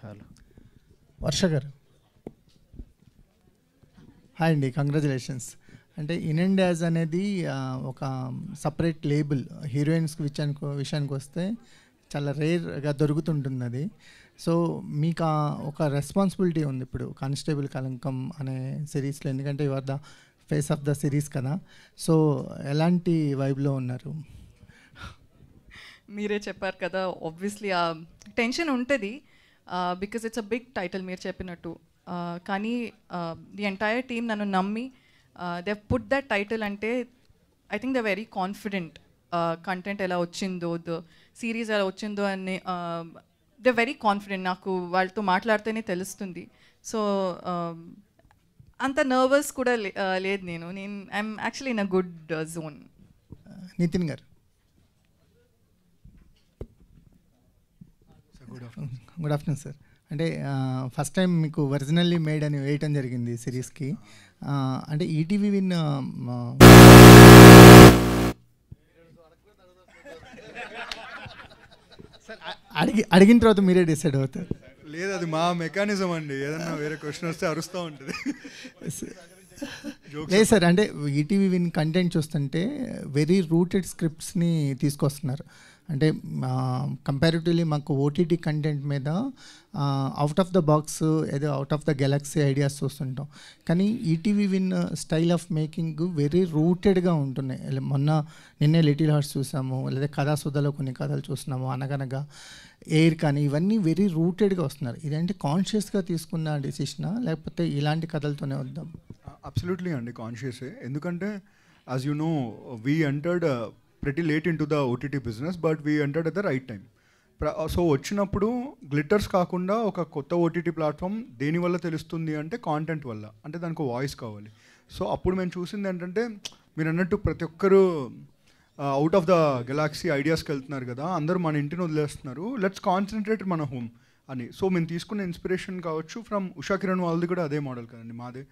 Hello వర్ష గారు. Hi అండి, congratulations. అంటే ఇన్ అండ్ యాజ్ అనేది ఒక సపరేట్ లేబుల్ హీరోయిన్స్కి విషయానికి వస్తే చాలా రేర్గా దొరుకుతుంటుంది అది. సో మీకు ఒక రెస్పాన్సిబిలిటీ ఉంది ఇప్పుడు కానిస్టేబుల్ కలంకం అనే సిరీస్లో, ఎందుకంటే you are the face of the series కదా. సో ఎలాంటి వైబ్లో ఉన్నారు? మీరే చెప్పారు కదా, ఆబ్వియస్లీ ఆ టెన్షన్ ఉంటుంది because it's a big title మీరు చెప్పినట్టు. కానీ ది ఎంటైర్ టీమ్ నన్ను నమ్మి దే పుట్ దట్ టైటిల్. అంటే I think they very confident content ఎలా వచ్చిందో, ద సిరీస్ ఎలా వచ్చిందో అని దే వెరీ కాన్ఫిడెంట్. నాకు వాళ్ళతో మాట్లాడితేనే తెలుస్తుంది. సో అంత నర్వస్ కూడా లేదు. నేను I'm actually in a good zone. Nitin garu. Good afternoon sir. అంటే ఫస్ట్ టైం మీకు ఒరిజినల్లీ మేడ్ అని వేయటం జరిగింది సిరీస్కి. అంటే ఈటీవీ విన్ అడిగిన తర్వాత మీరే డిసైడ్ అవుతారు. లేదు, అది మా మెకానిజం అండి. ఏదన్నా వేరే క్వశ్చన్ వస్తే అరుస్తూ ఉంటుంది. లేదు సార్, అంటే ఈటీవీ విన్ కంటెంట్ చూస్తుంటే వెరీ రూటెడ్ స్క్రిప్ట్స్ని తీసుకొస్తున్నారు. అంటే కంపారిటివ్లీ మాకు ఓటీటీ కంటెంట్ మీద అవుట్ ఆఫ్ ద బాక్స్ ఏదో out of the galaxy ideas చూస్తుంటాం. కానీ ETV Win style of making very రూటెడ్గా ఉంటున్నాయి. నిన్నే లిటిల్ హార్ట్స్ చూసాము, లేదా కథాసుధలో కొన్ని కథలు చూస్తున్నాము, అనగనగా ఎయిర్ కానీ, ఇవన్నీ వెరీ రూటెడ్గా వస్తున్నారు. ఇదంటే కాన్షియస్గా తీసుకున్న డెసిషనా, లేకపోతే ఇలాంటి కథలతోనే వద్దాం? అబ్సల్యూట్లీ అండి, కాన్షియసే. ఎందుకంటే as you know we entered pretty late into the OTT business, but we entered at the right time. So వచ్చినప్పుడు గ్లిటర్స్ కాకుండా ఒక కొత్త ఓటీటీ ప్లాట్ఫామ్ దేనివల్ల తెలుస్తుంది అంటే కాంటెంట్ వల్ల. అంటే దానికి వాయిస్ కావాలి. సో అప్పుడు మేము చూసింది ఏంటంటే, మీరు అన్నట్టు ప్రతి ఒక్కరు అవుట్ ఆఫ్ ద గెలాక్సీ ఐడియాస్కి వెళ్తున్నారు కదా, అందరూ మన ఇంటిని వదిలేస్తున్నారు, లెట్స్ కాన్సన్ట్రేట్ మన హోమ్ అని. సో మేము తీసుకున్న ఇన్స్పిరేషన్ కావచ్చు ఫ్రమ్ ఉషా కిరణ్ వాళ్ళది కూడా అదే మోడల్ కదండి మాదే.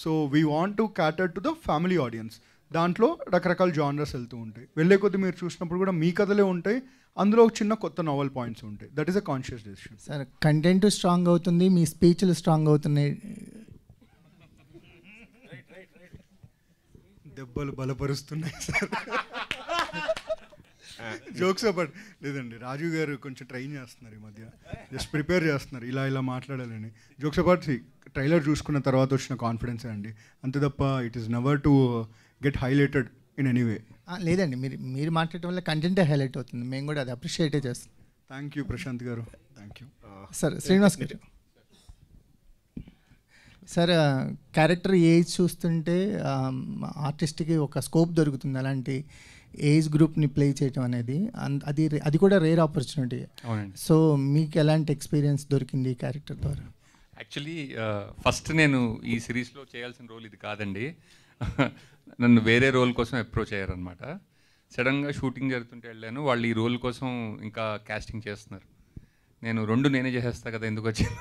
So we want to క్యాటర్ to the family audience. దాంట్లో రకరకాల జానర్స్ వెళ్తూ ఉంటాయి. వెళ్ళే కొద్దీ మీరు చూసినప్పుడు కూడా మీ కథలే ఉంటాయి, అందులో ఒక చిన్న కొత్త నావెల్ పాయింట్స్ ఉంటాయి. That is a conscious decision. Sir content strong అవుతుంది, మీ స్పీచ్లు స్ట్రాంగ్ అవుతున్నాయి, దెబ్బలు బలపరుస్తున్నాయి సార్. జోక్స్ అబౌట్ లేదండి, రాజు గారు కొంచెం ట్రైన్ చేస్తున్నారు ఈ మధ్య, జస్ట్ ప్రిపేర్ చేస్తున్నారు ఇలా ఇలా మాట్లాడాలని. జోక్స్ అబౌట్ ట్రైలర్ చూసుకున్న తర్వాత వచ్చిన కాన్ఫిడెన్సే అండి, అంతే తప్ప it is never to get highlighted in any way. లేదండి, మీరు మాట్లాడటం వల్ల కంటెంటే హైలైట్ అవుతుంది, మేము కూడా అది అప్రిషియేటే చేస్తాం. థ్యాంక్ యూ ప్రశాంత్ గారు, థ్యాంక్ యూ సార్. శ్రీనివాస్ గారు. సార్ క్యారెక్టర్ ఏజ్ చూస్తుంటే ఆర్టిస్ట్కి ఒక స్కోప్ దొరుకుతుంది అలాంటి ఏజ్ గ్రూప్ని ప్లే చేయటం అనేది, అది కూడా రేర్ ఆపర్చునిటీ. సో మీకు ఎలాంటి ఎక్స్పీరియన్స్ దొరికింది ఈ క్యారెక్టర్ ద్వారా? యాక్చువల్లీ ఫస్ట్ నేను ఈ సిరీస్లో చేయాల్సిన రోల్ ఇది కాదండి. నన్ను వేరే రోల్ కోసం అప్రోచ్ అయ్యారనమాట. సడన్గా షూటింగ్ జరుగుతుంటే వెళ్ళాను, వాళ్ళు ఈ రోల్ కోసం ఇంకా కాస్టింగ్ చేస్తున్నారు. నేనే చేసేస్తా కదా, ఎందుకు వచ్చింది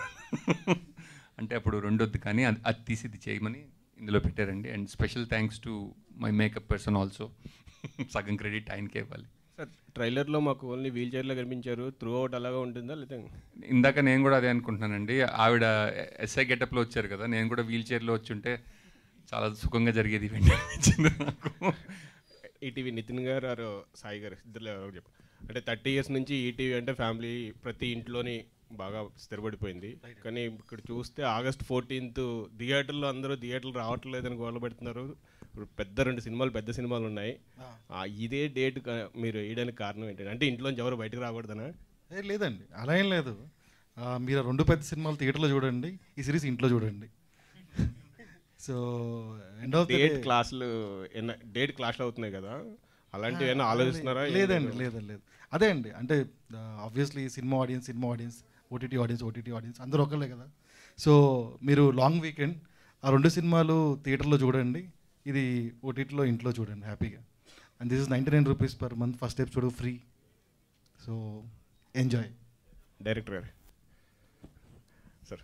అంటే అప్పుడు రెండొద్దు కానీ అది తీసి ఇది చేయమని ఇందులో పెట్టారండి. And special thanks to my makeup person also. సగం క్రెడిట్ ఆయనకే ఇవ్వాలి. సార్ ట్రైలర్లో మాకు ఓన్లీ వీల్ చైర్లో కనిపించారు, త్రూ అవుట్ అలాగా ఉంటుందా లేదా? ఇందాక నేను కూడా అదే అనుకుంటున్నానండి. ఆవిడ ఎస్ఐ గెటప్లో వచ్చారు కదా, నేను కూడా వీల్ చైర్లో వచ్చి ఉంటే చాలా సుఖంగా జరిగేది ఈవెంట్ అనిపించింది నాకు. ఈటీవీ నితిన్ గారు ఆరు సాయి గారు ఇద్దరు ఎవరు చెప్పారు అంటే 30 years నుంచి ఈటీవీ అంటే ఫ్యామిలీ ప్రతి ఇంట్లోని బాగా స్థిరపడిపోయింది. కానీ ఇక్కడ చూస్తే August 14th థియేటర్లో అందరూ థియేటర్లు రావట్లేదని గోల పెడుతున్నారు. ఇప్పుడు పెద్ద సినిమాలు ఉన్నాయి. ఇదే డేట్ మీరు వేయడానికి కారణం ఏంటంటే, అంటే ఇంట్లోంచి ఎవరు బయటకు రాకూడదనా? లేదండి, అలా ఏం లేదు. మీరు 2 పెద్ద సినిమాలు థియేటర్లో చూడండి, ఈ సిరీస్ ఇంట్లో చూడండి. సో డేట్ క్లాష్లు అవుతున్నాయి కదా, అలాంటివి ఏమైనా ఆలోచిస్తున్నారా? లేదు. అదే అండి, అంటే obviously cinema audience, OTT audience అందరూ ఒకళ్ళే కదా. సో మీరు లాంగ్ వీకెండ్ ఆ 2 సినిమాలు థియేటర్లో చూడండి, ఇది ఓటీటీలో ఇంట్లో చూడండి హ్యాపీగా. And this is 99 rupees per month, first episode free. So enjoy. Director గారు సార్,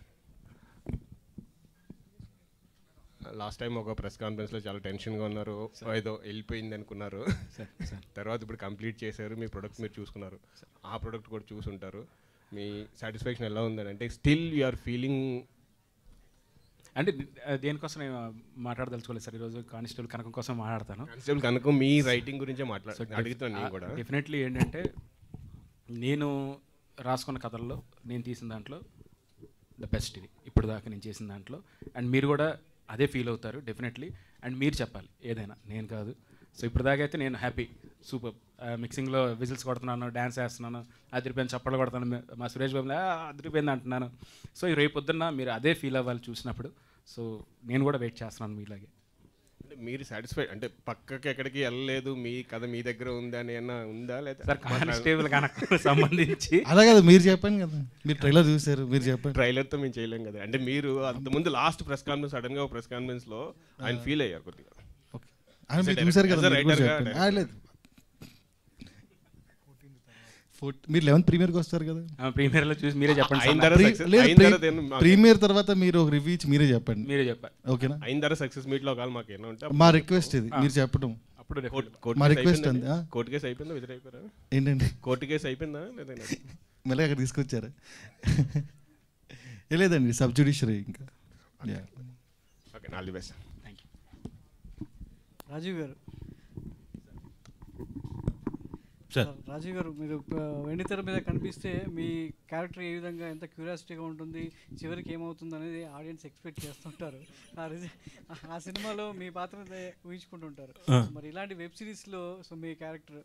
లాస్ట్ టైం ఒక ప్రెస్ కాన్ఫరెన్స్లో చాలా టెన్షన్గా ఉన్నారు, ఏదో వెళ్ళిపోయింది అనుకున్నారు. తర్వాత ఇప్పుడు కంప్లీట్ చేశారు, మీ ప్రొడక్ట్ మీరు చూసుకున్నారు, ఆ ప్రొడక్ట్ కూడా చూసుంటారు. మీ సాటిస్ఫాక్షన్ ఎలా ఉందని, అంటే స్టిల్ యు ఆర్ ఫీలింగ్? అంటే దేనికోసం నేను మాట్లాడదలుచుకోలేదు సార్ ఈరోజు, కానిస్టేబుల్ కనకం కోసం మాట్లాడతాను. కానిస్టేబుల్ కనుక మీ రైటింగ్ గురించే అడుగుతాను నేను కూడా. డెఫినెట్లీ ఏంటంటే నేను రాసుకున్న కథల్లో నేను తీసిన దాంట్లో ద బెస్ట్ ఇది ఇప్పుడు దాకా నేను చేసిన దాంట్లో. అండ్ మీరు కూడా అదే ఫీల్ అవుతారు డెఫినెట్లీ. అండ్ మీరు చెప్పాలి ఏదైనా, నేను కాదు. సో ఇప్పుడు దాకా అయితే నేను హ్యాపీ, సూపర్. మిక్సింగ్లో విజిల్స్ కొడుతున్నాను, డ్యాన్స్ వేస్తున్నాను, అదిరిపోయిన చప్పట్లు కొడుతున్నాను, మా సురేష్ బాబులా అదిరిపోయింది అంటున్నాను. సో ఈ రేపు పొద్దున్న మీరు అదే ఫీల్ అవ్వాలి చూసినప్పుడు. సో నేను కూడా వెయిట్ చేస్తున్నాను మీలాగే. అంటే మీరు సాటిస్ఫై, అంటే పక్కకి ఎక్కడికి వెళ్ళలేదు, మీ కథ మీ దగ్గర ఉందా అని ఏమన్నా ఉందా? లేదా సార్ కానిస్టేబుల్ కనుక సంబంధించి అలా కదా మీరు చెప్పండి కదా, మీరు ట్రైలర్ చూసారు, మీరు చెప్పండి. ట్రైలర్తో మేము చేయలేం కదా. అంటే మీరు అంతకుముందు లాస్ట్ ప్రెస్ కాన్ఫరెన్స్ సడన్గా ప్రెస్ కాన్ఫరెన్స్లో ఆయన ఫీల్ అయ్యారు కొద్దిగా. మీరు చూసారు కదా, మీరు కూడా రైటర్గా చెప్పండి. లేదు మీరు 11th ప్రీమియర్కి వస్తారు కదా, ప్రీమియర్లో చూసి మీరే చెప్పండి. అయిన తర్వాత success- అయిన తర్వాత ఏం మాకు- ప్రీమియర్ తర్వాత మీరు ఒక రివ్యూ ఇచ్చి మీరే చెప్పండి. మీరే చెప్పాలి. ఓకేనా? అయిన తర్వాత సక్సెస్ మీట్లో ఒకవేళ మాకు ఏమో ఉంటే మా రిక్వెస్ట్ ఇది, మీరు చెప్పడం. అప్పుడు మా రిక్వెస్ట్ అండి. కోర్టు కేసు అయిపోయిందా, విజిల్ అయిపోయారా? ఏంటండి కోర్టు కేసు అయిపోయిందా లేదా? మళ్ళీ అక్కడ తీసుకొచ్చారా? లేదండి, సబ్ జ్యుడిషియరీ ఇంకా. Okay, all the best. Thank you. Rajiv గారు, సార్ రాజీవ్ గారు, మీరు వెండితెర మీద కనిపిస్తే మీ క్యారెక్టర్ ఏ విధంగా ఎంత క్యూరియాసిటీగా ఉంటుంది, చివరికి ఏమవుతుంది అనేది ఆడియన్స్ ఎక్స్పెక్ట్ చేస్తుంటారు. ఆ సినిమాలో మీ పాత్ర ఊహించుకుంటుంటారు. మరి ఇలాంటి వెబ్ సిరీస్లో సో మీ క్యారెక్టర్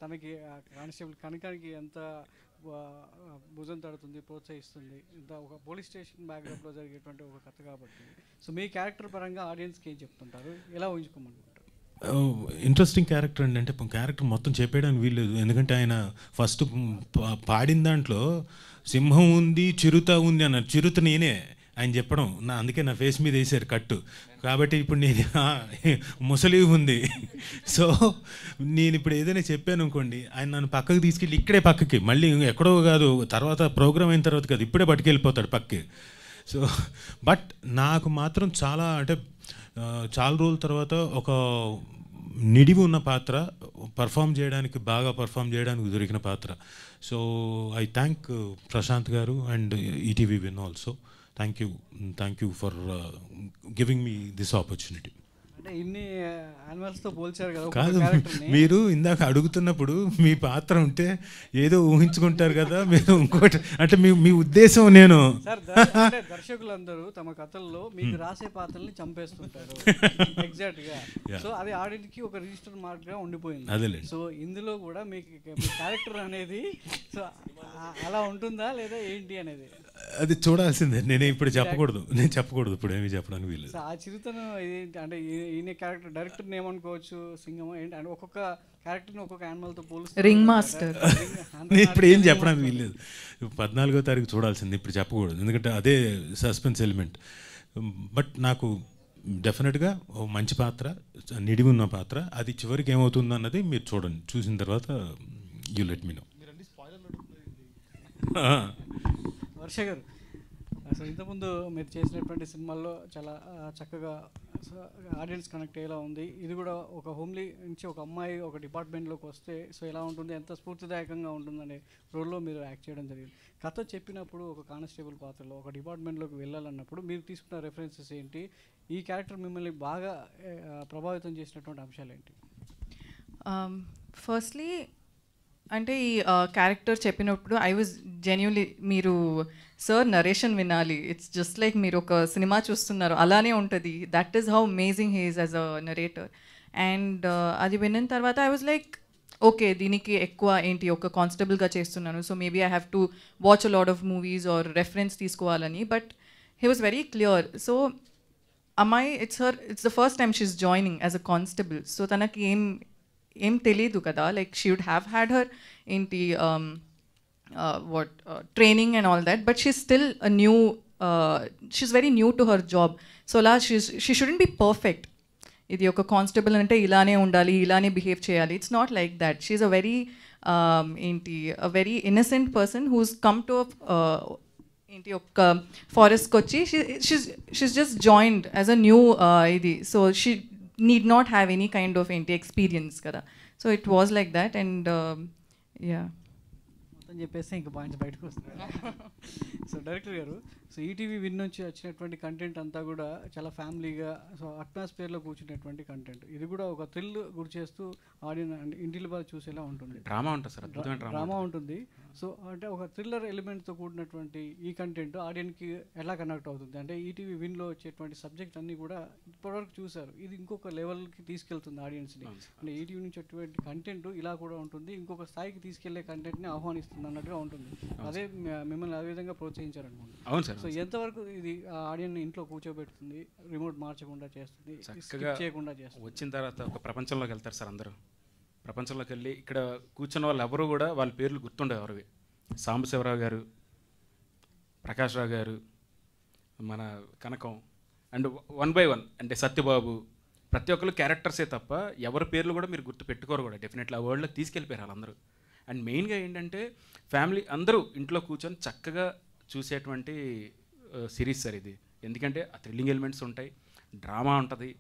తనకి కానిస్టేబుల్ కనకానికి ఎంత భుజం తడుతుంది, ప్రోత్సహిస్తుంది, ఇంత ఒక పోలీస్ స్టేషన్ బ్యాక్డ్రాప్లో జరిగేటువంటి ఒక కథ కాబట్టి సో మీ క్యారెక్టర్ పరంగా ఆడియన్స్కి ఏం చెప్తుంటారు, ఎలా ఊహించుకోమంటారు? ఇంట్రెస్టింగ్ క్యారెక్టర్ అండి. అంటే క్యారెక్టర్ మొత్తం చెప్పేయడానికి వీల్లేదు, ఎందుకంటే ఆయన ఫస్ట్ పాడిన దాంట్లో సింహం ఉంది, చిరుత ఉంది అన్నారు. చిరుత నేనే ఆయన చెప్పడం, అందుకే నా ఫేస్ మీద వేసారు కట్టు. కాబట్టి ఇప్పుడు నేను ముసలి ఉంది. సో నేను ఇప్పుడు ఏదైనా చెప్పాను అనుకోండి, ఆయన నన్ను పక్కకు తీసుకెళ్ళి ఇక్కడే పక్కకి, మళ్ళీ ఎక్కడో కాదు, తర్వాత ప్రోగ్రామ్ అయిన తర్వాత కాదు, ఇప్పుడే పట్టుకెళ్ళిపోతాడు పక్కకి. సో బట్ నాకు మాత్రం చాలా, అంటే చాలా రోజుల తర్వాత ఒక నిడివి ఉన్న పాత్ర, బాగా పర్ఫామ్ చేయడానికి దొరికిన పాత్ర. సో ఐ థ్యాంక్ ప్రశాంత్ గారు and ETV win also. Thank you for giving me this opportunity. అంటే ఇన్ని యానిమల్స్తో పోల్చారు కదా కాదు, మీరు ఇందాక అడుగుతున్నప్పుడు మీ పాత్ర ఉంటే ఏదో ఊహించుకుంటారు కదా మీరు, ఇంకోటి అంటే మీ ఉద్దేశం. నేను సార్ అంటే దర్శకులందరూ తమ కథల్లో మీకు రాసే పాత్రల్ని చంపేస్తుంటారు ఎగ్జాక్ట్ గా. సో అది ఆడియన్స్ కి ఒక రిజిస్టర్ మార్క్ గా ఉండిపోయింది. అదేలేండి. సో ఇందులో కూడా మీకు క్యారెక్టర్ అనేది సో అలా ఉంటుందా లేదా ఏంటి అనేది అది చూడాల్సిందే. నేను ఇప్పుడు చెప్పకూడదు, ఇప్పుడు ఏమి చెప్పడానికి వీలు. ఆ చిరుతను అంటే ఈయన క్యారెక్టర్ డైరెక్టర్ ఏమనుకోవచ్చు, సింగం ఏంటి అంటే ఒక్కొక్క క్యారెక్టర్ని ఒక్కొక్క యానిమల్తో పోలుస్తారు. Ring master. నేను ఇప్పుడు ఏం చెప్పడానికి వీల్లేదు, 14వ తారీఖు చూడాల్సింది, ఇప్పుడు చెప్పకూడదు, ఎందుకంటే అదే సస్పెన్స్ ఎలిమెంట్. బట్ నాకు డెఫినెట్గా మంచి పాత్ర, నిడివి ఉన్న పాత్ర, అది చివరికి ఏమవుతుంది అన్నది మీరు చూడండి, చూసిన తర్వాత యూ లెట్ మీ నో. వర్ష గారు, అసలు ఇంతకుముందు మీరు చేసినటువంటి సినిమాల్లో చాలా చక్కగా ఆడియన్స్ కనెక్ట్ అయ్యేలా ఉంది. ఇది కూడా ఒక హోమ్లీ నుంచి ఒక అమ్మాయి ఒక డిపార్ట్మెంట్లోకి వస్తే సో ఎలా ఉంటుంది, ఎంత స్ఫూర్తిదాయకంగా ఉంటుందనే రోల్లో మీరు యాక్ట్ చేయడం జరిగింది. కథ చెప్పినప్పుడు ఒక కానిస్టేబుల్ పాత్రలో ఒక డిపార్ట్మెంట్లోకి వెళ్ళాలన్నప్పుడు మీరు తీసుకున్న రెఫరెన్సెస్ ఏంటి, ఈ క్యారెక్టర్ మిమ్మల్ని బాగా ప్రభావితం చేసినటువంటి అంశాలు ఏంటి? ఫస్ట్లీ అంటే ఈ క్యారెక్టర్ చెప్పినప్పుడు ఐ వాజ్ జెన్యున్లీ, మీరు సార్ నరేషన్ వినాలి, ఇట్స్ జస్ట్ లైక్ మీరు ఒక సినిమా చూస్తున్నారు అలానే ఉంటుంది. That is how amazing he is as a narrator. And అది విన్న తర్వాత ఐ వాజ్ లైక్ ఓకే, దీనికి ఎక్కువ ఏంటి, ఒక కానిస్టేబుల్గా చేస్తున్నాను, so maybe I have to watch a lot of movies or reference తీసుకోవాలని. But he was very clear. So అమ్మాయి it's the first time she is joining as a constable. So తనకి ఏం తెలీదు కదా, like she would have had her ఏంటి training and all that, but she's still she's very new to her job. So she shouldn't be perfect. ఇది ఒక constable అంటే ఇలానే ఉండాలి, ఇలానే బిహేవ్ చేయాలి. It's not like that. She is a very very innocent person who's come to ఏంటి ఒక ఫారెస్ట్కి వచ్చి she's just joined as a new ఇది. So she need not have any kind of experience kada. So it was like that, and yeah. అని చెప్పేసి ఇంకా points బయటకు వస్తుంది. సో డైరెక్టర్ గారు, సో ఈటీవీ విన్ నుంచి వచ్చినటువంటి కంటెంట్ అంతా కూడా చాలా ఫ్యామిలీగా, సో అట్మాస్ఫియర్లో కూర్చున్నటువంటి కంటెంట్. ఇది కూడా ఒక థ్రిల్ గురి చేస్తూ ఆడియన్స్ ఇంటిలో బాగా చూసేలా ఉంటుంది. డ్రామా ఉంటుంది సార్, అద్భుతమైన డ్రామా ఉంటుంది. సో అంటే ఒక థ్రిల్లర్ ఎలిమెంట్తో కూడినటువంటి ఈ కంటెంట్ ఆడియన్కి ఎలా కనెక్ట్ అవుతుంది అంటే ఈటీవీ విన్లో వచ్చేటువంటి సబ్జెక్ట్ అన్నీ కూడా ఇప్పటివరకు చూశారు. ఇది ఇంకొక లెవెల్కి తీసుకెళ్తుంది ఆడియన్స్ని. అంటే ఈటీవీ నుంచి వచ్చేటువంటి కంటెంట్ ఇలా కూడా ఉంటుంది, ఇంకొక స్థాయికి తీసుకెళ్లే కంటెంట్ని ఆహ్వానిస్తుంది అన్నట్టుగా ఉంటుంది. అదే మిమ్మల్ని ఆ విధంగా ప్రోత్సహించారనుకోండి. అవును సార్. సో ఎంతవరకు ఇది ఆడియన్ ఇంట్లో కూర్చోబెడుతుంది, రిమోట్ మార్చకుండా చేస్తుంది, చక్కగా చేయకుండా చేస్తుంది? వచ్చిన తర్వాత ఒక ప్రపంచంలోకి వెళ్తారు సార్ అందరూ. ప్రపంచంలోకి వెళ్ళి ఇక్కడ కూర్చున్న వాళ్ళు ఎవరు కూడా వాళ్ళ పేర్లు గుర్తుండే ఎవరివి. సాంబశివరావు గారు, ప్రకాష్ రావు గారు, మన కనకం, అండ్ 1 by 1 అంటే సత్యబాబు, ప్రతి ఒక్కరు క్యారెక్టర్సే తప్ప ఎవరి పేర్లు కూడా మీరు గుర్తు పెట్టుకోరు కూడా. డెఫినెట్లీ ఆ వరల్డ్లోకి తీసుకెళ్ళిపోయారు వాళ్ళందరూ. అండ్ మెయిన్గా ఏంటంటే ఫ్యామిలీ అందరూ ఇంట్లో కూర్చొని చక్కగా చూసేటువంటి సిరీస్ సార్ ఇది. ఎందుకంటే ఆ థ్రిల్లింగ్ ఎలిమెంట్స్ ఉంటాయి, డ్రామా ఉంటుంది.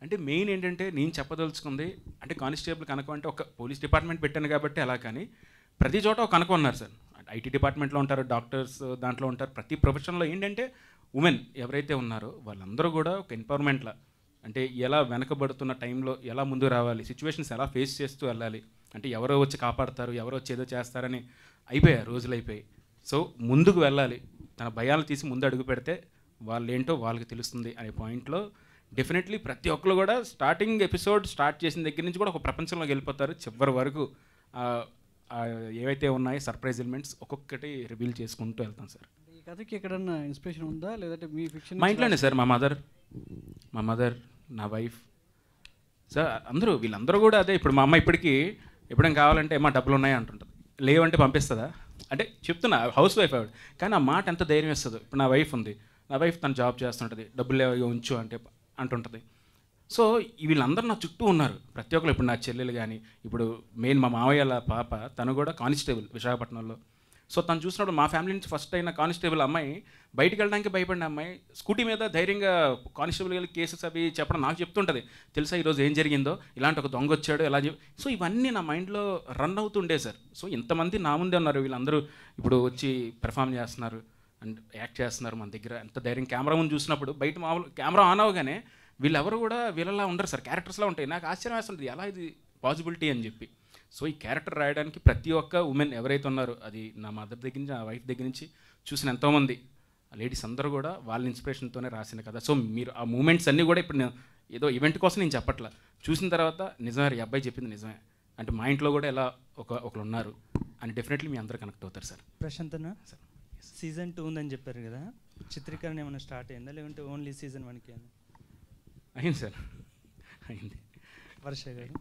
అంటే మెయిన్ ఏంటంటే నేను చెప్పదలుచుకుంది అంటే కానిస్టేబుల్ కనకం అంటే ఒక పోలీస్ డిపార్ట్మెంట్ పెట్టాను కాబట్టి అలా, కానీ ప్రతి చోట ఒక కనకం ఉన్నారు సార్. ఐటీ డిపార్ట్మెంట్లో ఉంటారు, డాక్టర్స్ దాంట్లో ఉంటారు. ప్రతి ప్రొఫెషన్లో ఏంటంటే ఉమెన్ ఎవరైతే ఉన్నారో వాళ్ళందరూ కూడా ఒక ఎంపవర్మెంట్లా, అంటే ఎలా వెనకబడుతున్న టైంలో ఎలా ముందుకు రావాలి, సిచ్యువేషన్స్ ఎలా ఫేస్ చేస్తూ వెళ్ళాలి, అంటే ఎవరో వచ్చి కాపాడతారు, ఎవరో వచ్చి ఏదో చేస్తారని అయిపోయాయి, రోజులు అయిపోయి. సో ముందుకు వెళ్ళాలి, తన భయాలు తీసి ముందు అడుగు పెడితే వాళ్ళు ఏంటో వాళ్ళకి తెలుస్తుంది అనే పాయింట్లో డెఫినెట్లీ ప్రతి ఒక్కరు కూడా స్టార్టింగ్ ఎపిసోడ్ స్టార్ట్ చేసిన దగ్గర నుంచి కూడా ఒక ప్రపంచంలోకి వెళ్ళిపోతారు. చివరి వరకు ఏవైతే ఉన్నాయో సర్ప్రైజ్ ఎలిమెంట్స్ ఒక్కొక్కటి రివీల్ చేసుకుంటూ వెళ్తాం సార్. ఈ కథకి ఎక్కడన్నా ఇన్స్పిరేషన్ ఉందా, లేదంటే మీ ఫిక్షన్? మా ఇంట్లోనే సార్, మా మదర్, నా వైఫ్ సార్, అందరూ వీళ్ళందరూ కూడా అదే. ఇప్పుడు మా అమ్మ ఇప్పటికీ ఎప్పుడైనా కావాలంటే మా డబ్బులు ఉన్నాయి అంటుంటుంది, లేవంటే పంపిస్తుందా అంటే చెప్తున్నా, హౌస్ వైఫ్ ఆవిడ, కానీ ఆ మాట ఎంత ధైర్యం ఇస్తుందో. ఇప్పుడు నా వైఫ్ ఉంది, నా వైఫ్ తను జాబ్ చేస్తుంటుంది, డబ్బులు ఉంచు అంటే అంటుంటుంది. సో వీళ్ళందరూ నా చుట్టూ ఉన్నారు ప్రతి ఒక్కరు. ఇప్పుడు నా చెల్లెలు కానీ, ఇప్పుడు మెయిన్ మా మావయ్య పాప తను కూడా కానిస్టేబుల్ విశాఖపట్నంలో. సో తను చూసినప్పుడు మా ఫ్యామిలీ నుంచి ఫస్ట్ అయిన కానిస్టేబుల్ అమ్మాయి, బయటికి వెళ్ళడానికి భయపడిన అమ్మాయి స్కూటీ మీద ధైర్యంగా కానిస్టేబుల్ వెళ్ళి కేసెస్ అవి చెప్పడం నాకు చెప్తుంటుంది. తెలుసా ఈరోజు ఏం జరిగిందో, ఇలాంటి ఒక దొంగ వచ్చాడు ఎలా సో ఇవన్నీ నా మైండ్లో రన్ అవుతుండే సార్. సో ఇంతమంది నా ముందే ఉన్నారు, వీళ్ళందరూ ఇప్పుడు వచ్చి పెర్ఫామ్ చేస్తున్నారు అండ్ యాక్ట్ చేస్తున్నారు మన దగ్గర. ఎంత ధైర్యం కెమెరా ముందు చూసినప్పుడు, బయట మామూలు కెమెరా ఆన్ అవగానే వీళ్ళెవరు కూడా వీళ్ళలా ఉండరు సార్, క్యారెక్టర్స్లా ఉంటాయి. నాకు ఆశ్చర్యం వేస్తుంటుంది ఎలా ఇది పాసిబిలిటీ అని చెప్పి. సో ఈ క్యారెక్టర్ రాయడానికి ప్రతి ఒక్క ఉమెన్ ఎవరైతే ఉన్నారో, అది నా మదర్ దగ్గర నుంచి, నా వైఫ్ దగ్గర నుంచి చూసిన ఎంతోమంది లేడీస్ అందరూ కూడా వాళ్ళ ఇన్స్పిరేషన్తోనే రాసిన కదా. సో మీరు ఆ మూమెంట్స్ అన్నీ కూడా ఇప్పుడు నేను ఏదో ఈవెంట్ కోసం నేను చెప్పట్లా, చూసిన తర్వాత నిజమే ఈ అబ్బాయి చెప్పింది నిజమే అంటే మా ఇంట్లో కూడా ఎలా ఒకరు ఉన్నారు అని డెఫినెట్లీ మీ అందరూ కనెక్ట్ అవుతారు సార్. ప్రశాంత్ అన్న, సీజన్ 2 ఉందని చెప్పారు కదా, చిత్రీకరణ ఏమైనా స్టార్ట్ అయిందా లేకుంటే ఓన్లీ సీజన్ 1కి అయింది సార్? అయింది. వర్ష గారు,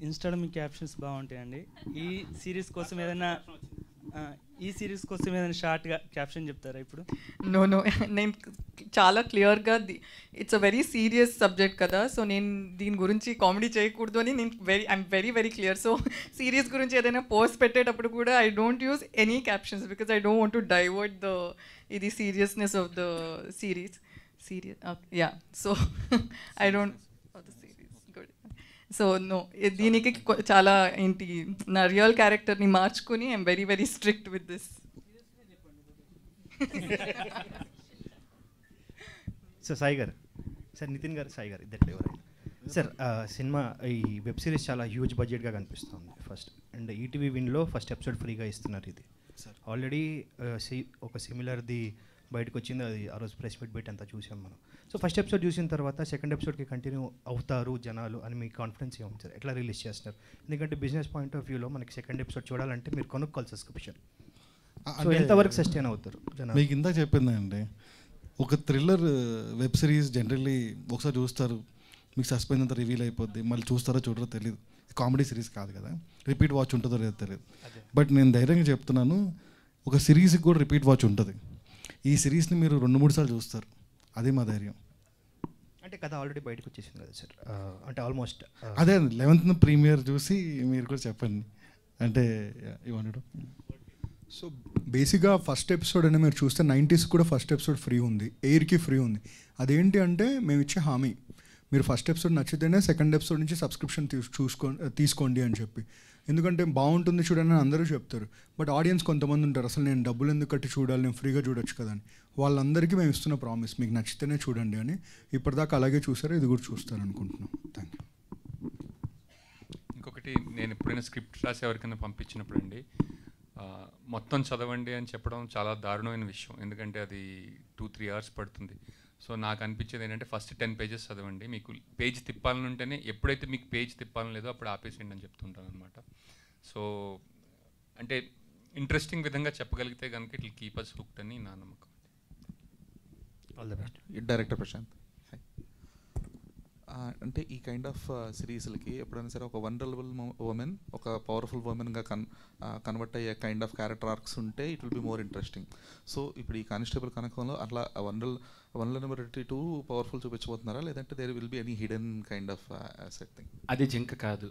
ఇన్స్టాలో మీ క్యాప్షన్స్ బాగుంటాయండి. ఈ సిరీస్ కోసం ఏదైనా షార్ట్గా క్యాప్షన్ చెప్తారా ఇప్పుడు? నో నేను చాలా క్లియర్గా it's a very serious subject కదా, సో నేను దీని గురించి కామెడీ చేయకూడదు అని నేను I'm very clear. So serious గురించి ఏదైనా పోస్ట్ పెట్టేటప్పుడు కూడా I don't use any captions because I don't want to divert ఇది seriousness of the series. So I don't so no, దీనికి చాలా ఏంటి నా రియల్ క్యారెక్టర్ని మార్చుకుని I'm very strict with this. So Sai garu, sir Nitin garu, Sai garu ఇద్దరు ఎవరైనా సార్, సినిమా ఈ వెబ్ సిరీస్ చాలా హ్యూజ్ బడ్జెట్గా కనిపిస్తుంది ఫస్ట్. అండ్ ఈటీవీ విన్లో ఫస్ట్ ఎపిసోడ్ ఫ్రీగా ఇస్తున్నారు. ఇది ఆల్రెడీ ఒక సిమిలర్ది బయటకు వచ్చింది, అది ఆ రోజు ప్రెస్ మీట్ పెట్టి అంతా చూసాం మనం. సో ఫస్ట్ ఎపిసోడ్ చూసిన తర్వాత సెకండ్ ఎపిసోడ్కి కంటిన్యూ అవుతారు జనాలు అని మీ కాన్ఫిడెన్స్ ఏముంది సార్? ఎట్లా రిలీజ్ చేస్తున్నారు? ఎందుకంటే బిజినెస్ పాయింట్ ఆఫ్ వ్యూలో మనకి సెకండ్ ఎపిసోడ్ చూడాలంటే మీరు కొనుక్కోవాలి సబ్స్క్రిప్షన్. సో ఎంతవరకు సస్టైన్ అవుతారు జనాలు? మీకు ఇందాక చెప్పిందండి, ఒక థ్రిల్లర్ వెబ్ సిరీస్ జనరల్లీ ఒకసారి చూస్తారు, మీకు సస్పెన్స్ అంతా రివీల్ అయిపోద్ది, మళ్ళీ చూస్తారో చూడరో తెలియదు. కామెడీ సిరీస్ కాదు కదా, రిపీట్ వాచ్ ఉంటుందో లేదో తెలియదు. బట్ నేను ధైర్యంగా చెప్తున్నాను, ఒక సిరీస్కి కూడా రిపీట్ వాచ్ ఉంటుంది. ఈ సిరీస్ని మీరు 2-3 సార్లు చూస్తారు, అదే మా ధైర్యం. అంటే కథ ఆల్రెడీ బయటకు వచ్చేసింది కదా సార్, అంటే ఆల్మోస్ట్ అదే 11th ప్రీమియర్ చూసి మీరు కూడా చెప్పండి అంటే ఇవ్వండి. సో బేసిక్గా ఫస్ట్ ఎపిసోడ్ అనేది మీరు చూస్తే 90s కూడా ఫస్ట్ ఎపిసోడ్ ఫ్రీ ఉంది, ఎయిర్కి ఫ్రీ ఉంది. అదేంటి అంటే మేము ఇచ్చే హామీ, మీరు ఫస్ట్ ఎపిసోడ్ నచ్చితేనే సెకండ్ ఎపిసోడ్ నుంచి సబ్స్క్రిప్షన్ తీసుకోండి అని చెప్పి. ఎందుకంటే బాగుంటుంది చూడండి అని అందరూ చెప్తారు. బట్ ఆడియన్స్ కొంతమంది ఉంటారు, అసలు నేను డబ్బులు ఎందుకు కట్టి చూడాలి, నేను ఫ్రీగా చూడొచ్చు కదా అని. వాళ్ళందరికీ మేము ఇస్తున్న ప్రామిస్, మీకు నచ్చితేనే చూడండి అని. ఇప్పటిదాకా అలాగే చూసారు, ఇది కూడా చూస్తారు అనుకుంటున్నాం. Thank you. ఇంకొకటి, నేను ఎప్పుడైనా స్క్రిప్ట్ రాసి ఎవరికైనా పంపించినప్పుడు అండి, మొత్తం చదవండి అని చెప్పడం చాలా దారుణమైన విషయం. ఎందుకంటే అది 2-3 hours పడుతుంది. సో నాకు అనిపించేది ఏంటంటే ఫస్ట్ 10 pages చదవండి, మీకు పేజ్ తిప్పాలని ఉంటేనే, ఎప్పుడైతే మీకు పేజ్ తిప్పాలని లేదో అప్పుడు ఆపేసేయండి అని చెప్తుంటాను అనమాట. సో అంటే ఇంట్రెస్టింగ్ విధంగా చెప్పగలిగితే కనుక it will keep us hooked అని నా నమ్మకం. All the best. Director Prashanth. అంటే ఈ కైండ్ ఆఫ్ సిరీస్లకి ఎప్పుడైనా సరే ఒక వల్నరబుల్ ఉమెన్ ఒక పవర్ఫుల్ ఉమెన్గా కన్వర్ట్ అయ్యే కైండ్ ఆఫ్ క్యారెక్టర్ ఆర్క్స్ ఉంటే it will be more interesting. So ఇప్పుడు ఈ కానిస్టేబుల్ కనకంలో అట్లా వల్నరబిలిటీ టు పవర్ఫుల్ చూపించబోతున్నారా, లేదంటే there will be any hidden kind of asset thing? అది జింక కాదు,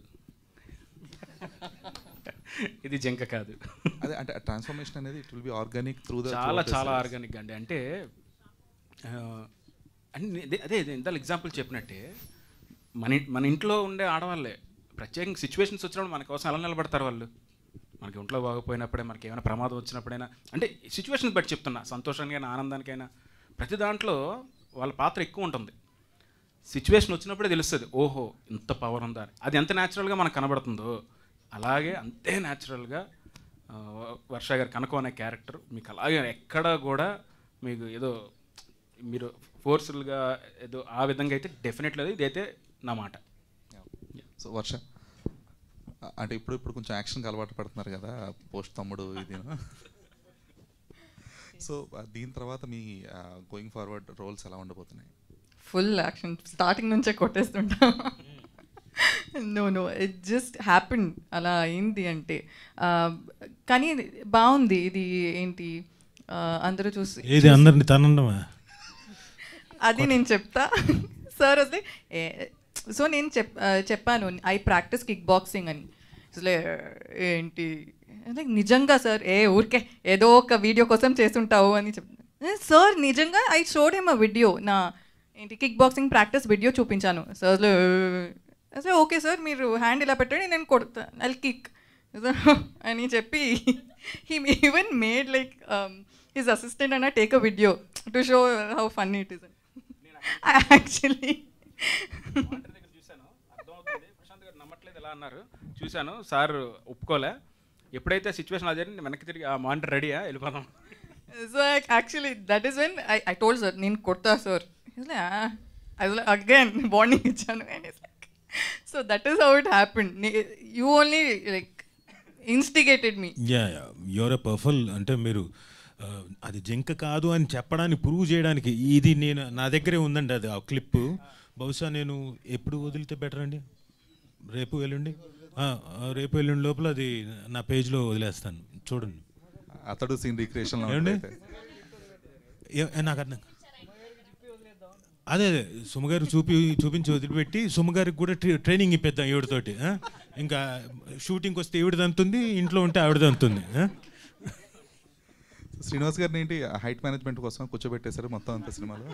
ఇది జింక కాదు. అదే అంటే ట్రాన్స్ఫర్మేషన్ అనేది it will B organic through the చాలా ఆర్గానిక్ అండి. అంటే అదే ఇంత ఎగ్జాంపుల్ చెప్పినట్టే మన ఇంట్లో ఉండే ఆడవాళ్ళే ప్రత్యేకంగా సిచ్యువేషన్స్ వచ్చినప్పుడు మన కోసం ఎలా నిలబడతారు వాళ్ళు. మనకి ఒంట్లో బాగోపోయినప్పుడే, మనకి ఏమైనా ప్రమాదం వచ్చినప్పుడైనా, అంటే సిచ్యువేషన్ బట్టి చెప్తున్నా, సంతోషానికైనా ఆనందానికైనా ప్రతి దాంట్లో వాళ్ళ పాత్ర ఎక్కువ ఉంటుంది. సిచ్యువేషన్ వచ్చినప్పుడే తెలుస్తుంది, ఓహో ఇంత పవర్ ఉందా అని. అది ఎంత న్యాచురల్గా మనకు కనబడుతుందో అలాగే అంతే న్యాచురల్గా వర్ష గారు కనకం అనే క్యారెక్టర్ మీకు అలాగే ఎక్కడ కూడా మీకు ఏదో మీరు ఫోర్స్ఫుల్గా ఏదో ఆ విధంగా అయితే డెఫినెట్లీ ఇదైతే నా మాట. సో వర్ష అంటే ఇప్పుడు కొంచెం యాక్షన్కి అలవాటు పడుతున్నారు కదా, పోస్ట్ తమ్ముడు ఇది. సో దీని తర్వాత మీ గోయింగ్ ఫార్వర్డ్ రోల్స్ ఎలా ఉండబోతున్నాయి? ఫుల్ యాక్షన్, స్టార్టింగ్ నుంచే కొట్టేస్తుంటా. నో ఇట్ జస్ట్ హ్యాపెన్, అలా అయింది అంటే. కానీ బాగుంది ఇది. ఏంటి అందరూ చూసి ఏది అందరిని తనండమా? అది నేను చెప్తా సార్. వస్తే సో నేను చెప్పాను ఐ ప్రాక్టీస్ కిక్ బాక్సింగ్ అని. అసలు ఏంటి లైక్ నిజంగా సార్, ఊరికే ఏదో ఒక వీడియో కోసం చేస్తుంటావు అని చెప్తాను సార్. నిజంగా I showed him a video, నా ఏంటి కిక్ బాక్సింగ్ ప్రాక్టీస్ వీడియో చూపించాను సార్. అసలు ఓకే సార్, మీరు హ్యాండ్ ఇలా పెట్టండి, నేను కొడతా, ఐ కిక్ అని చెప్పి he even made like his assistant అన్న take a video to show how funny it is. Actually చూశాను, అర్థమవుతుంది ప్రశాంత్ గారు నమ్మట్లేదు ఎలా అన్నారు, చూశాను సార్ ఒప్పుకోలే. ఎప్పుడైతే సిచ్యువేషన్ అదే వెనక్కి తిరిగి ఆ మానిటర్ రెడీయా వెళ్ళిపోదాం. So actually that is when I told sir నేను కొడతా సార్. అగైన్ వార్నింగ్ ఇచ్చాను. So that is how it happen. You only like instigated me. Your a పర్ఫుల్ అంటే మీరు అది జింక కాదు అని చెప్పడానికి ప్రూవ్ చేయడానికి ఇది నేను నా దగ్గరే ఉందండి అది ఆ క్లిప్. బహుశా నేను ఎప్పుడు వదిలితే బెటర్ అండి? రేపు ఎల్లుండి లోపల అది నా పేజ్లో వదిలేస్తాను, చూడండి. అతడు సీన్ రీక్రియేషన్ నాకు అర్థం. అదే సుమగారికి చూపించి వదిలిపెట్టి సుమగారికి కూడా ట్రైనింగ్ ఇప్పిద్దాం ఈవిడతోటి. ఇంకా షూటింగ్కి వస్తే ఈవిడది అంతుంది, ఇంట్లో ఉంటే ఆవిడది అంతుంది. శ్రీనివాస్ గారిని ఏంటి హైట్ మేనేజ్మెంట్ కోసం కూర్చోబెట్టేశారు మొత్తం అంత సినిమాలో?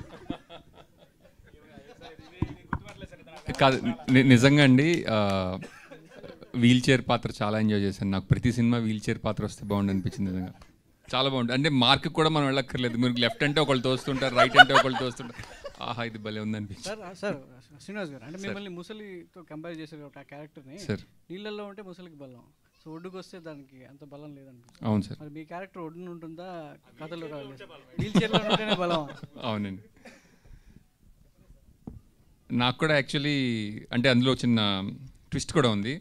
కాదు, నిజంగా అండి వీల్ చైర్ పాత్ర చాలా ఎంజాయ్ చేశాను. నాకు ప్రతి సినిమా వీల్ చైర్ పాత్ర వస్తే బాగుండు అనిపించింది. నిజంగా చాలా బాగుంటుంది. అంటే మార్క్ కూడా మనం వెళ్ళక్కర్లేదు, మీరు లెఫ్ట్ అంటే ఒకళ్ళు తోస్తుంటారు, రైట్ అంటే ఒకళ్ళు తోస్తుంటారు. ఆహా ఇది భలే ఉంది అనిపించింది. సార్ శ్రీనివాస్ గారు, అంటే మిమ్మల్ని ముసలితో కంపేర్ చేశారు ఒక క్యారెక్టర్ని. నీళ్ళల్లో ఉంటే ముసలికి బలం, సో ఒడ్డుకు వస్తే దానికి అంత బలం లేదనిపిస్తుంది. అవును సార్. మరి మీ క్యారెక్టర్ ఒడ్డున ఉంటుందా, కథలో వీల్ చైర్లో ఉంటేనే బలం? అవునండి. నాకు కూడా యాక్చువల్లీ అంటే అందులో చిన్న ట్విస్ట్ కూడా ఉంది.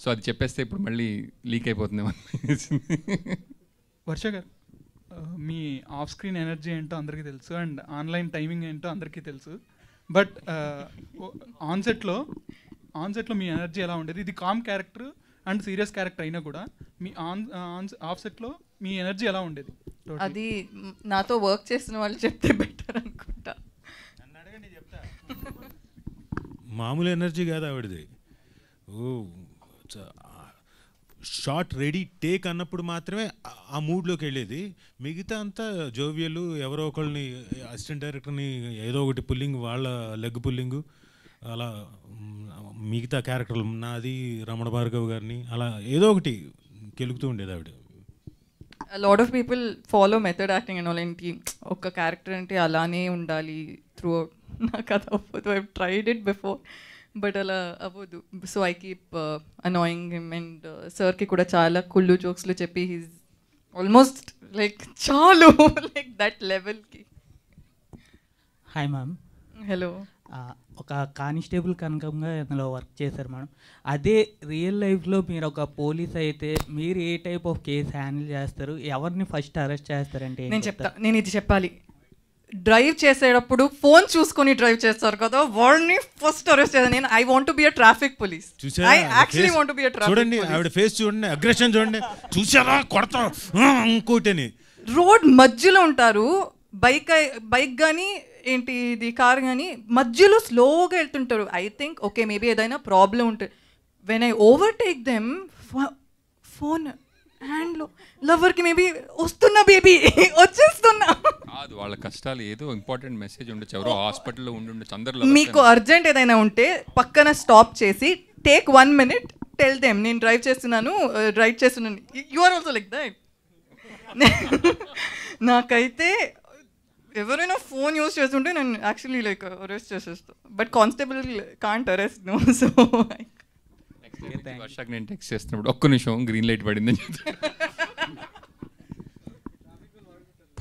సో అది చెప్పేస్తే ఇప్పుడు మళ్ళీ లీక్ అయిపోతుందేమో అనిపించింది. వర్ష గారు, మీ ఆఫ్ స్క్రీన్ ఎనర్జీ ఏంటో అందరికీ తెలుసు అండ్ ఆన్లైన్ టైమింగ్ ఏంటో అందరికీ తెలుసు. బట్ ఆన్సెట్లో మీ ఎనర్జీ ఎలా ఉండేది? ఇది calm character and serious character అయినా కూడా మీ ఆఫ్ సెట్లో మీ ఎనర్జీ ఎలా ఉండేది? అది నాతో వర్క్ చేసిన వాళ్ళు చెప్తే బెటర్ అనుకుంటా. మామూలు ఎనర్జీ కాదు ఆవిడది. షార్ట్ రెడీ టేక్ అన్నప్పుడు మాత్రమే ఆ మూడ్లోకి వెళ్ళేది. మిగతా అంతా జోవియలు, ఎవరో ఒకళ్ళని అసిస్టెంట్ డైరెక్టర్ని ఏదో ఒకటి పుల్లింగ్, వాళ్ళ లెగ్ పుల్లింగ్, అలా మిగతా క్యారెక్టర్లు నాది రమణ భార్గవ్ గారిని అలా ఏదో ఒకటి కెలుగుతూ ఉండేది ఆవిడ. A lot of people follow method acting and all ఏంటి ఒక క్యారెక్టర్ అంటే అలానే ఉండాలి త్రూ అవుట్. నాకు అది అవ్వదు. I tried it before but అలా అవ్వదు. So I keep annoying him and సార్కి కూడా చాలా కుళ్ళు జోక్స్లు చెప్పి హీస్ ఆల్మోస్ట్ లైక్ చాలు లైక్ దట్ లెవెల్కి. Hi ma'am. హలో. ఒక కానిస్టేబుల్ కనకంగా ఇందులో వర్క్ చేశారు మేడం. అదే రియల్ లైఫ్లో మీరు ఒక పోలీస్ అయితే మీరు ఏ టైప్ ఆఫ్ కేసు హ్యాండిల్ చేస్తారు, ఎవరిని ఫస్ట్ అరెస్ట్ చేస్తారంటే? నేను ఇది చెప్పాలి. డ్రైవ్ చేసేటప్పుడు ఫోన్ చూసుకొని డ్రైవ్ చేస్తారు కదా, వాడిని ఫస్ట్ అరెస్ట్ చేస్తాను నేను. I want to be a traffic police. I actually want to be a traffic చూడండి ఆవిడ ఫేస్ చూడండి, అగ్రెషన్ చూడండి, చూసారా కొడతా ఇంకోటని. రోడ్ మధ్యలో ఉంటారు, బైక్ కానీ ఏంటి ఇది కార్ కానీ మధ్యలో స్లోగా వెళ్తుంటారు. ఐ థింక్ ఓకే మేబీ ఏదైనా ప్రాబ్లం ఉంటుంది. When I overtake them phone హ్యాండ్లో లవర్కి మేబీ వస్తున్నా బేబీ వచ్చేస్తున్నా. కాదు వాళ్ళ కష్టాలు ఏదో ఇంపార్టెంట్ మెసేజ్ ఉండొచ్చు, ఎవరో హాస్పిటల్లో ఉండొచ్చు అందరు. మీకు అర్జెంట్ ఏదైనా ఉంటే పక్కన స్టాప్ చేసి టేక్ 1 minute టెల్ దెమ్ నేను డ్రైవ్ చేస్తున్నాను. You are also like that. నాకైతే ఎవరైనా ఫోన్ యూస్ చేస్తుంటే నేను యాక్చువల్లీ లైక్ అరెస్ట్ చేసేస్తాను. But constable can't arrest no. So వర్షాకి నేను టెక్స్ట్ చేస్తున్నప్పుడు ఒక్క నిమిషం గ్రీన్ లైట్ పడిందని చెప్తాను.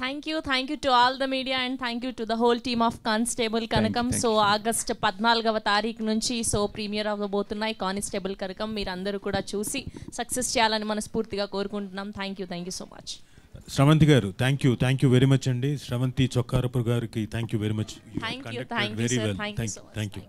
Thank you to all the media and thank you to the whole team of Constable Kanakam. So August 14వ తారీఖు నుంచి సో ప్రీమియర్ అవ్వబోతున్నాయి కానిస్టేబుల్ కనకం. మీరు అందరూ కూడా చూసి సక్సెస్ చేయాలని మనస్ఫూర్తిగా కోరుకుంటున్నాం. Thank you so much. Sravanthi గారు థ్యాంక్ యూ వెరీ మచ్ అండి. శ్రవంతి చొక్కారపు గారికి thank you very much. Thank you very well. so much. Thank you.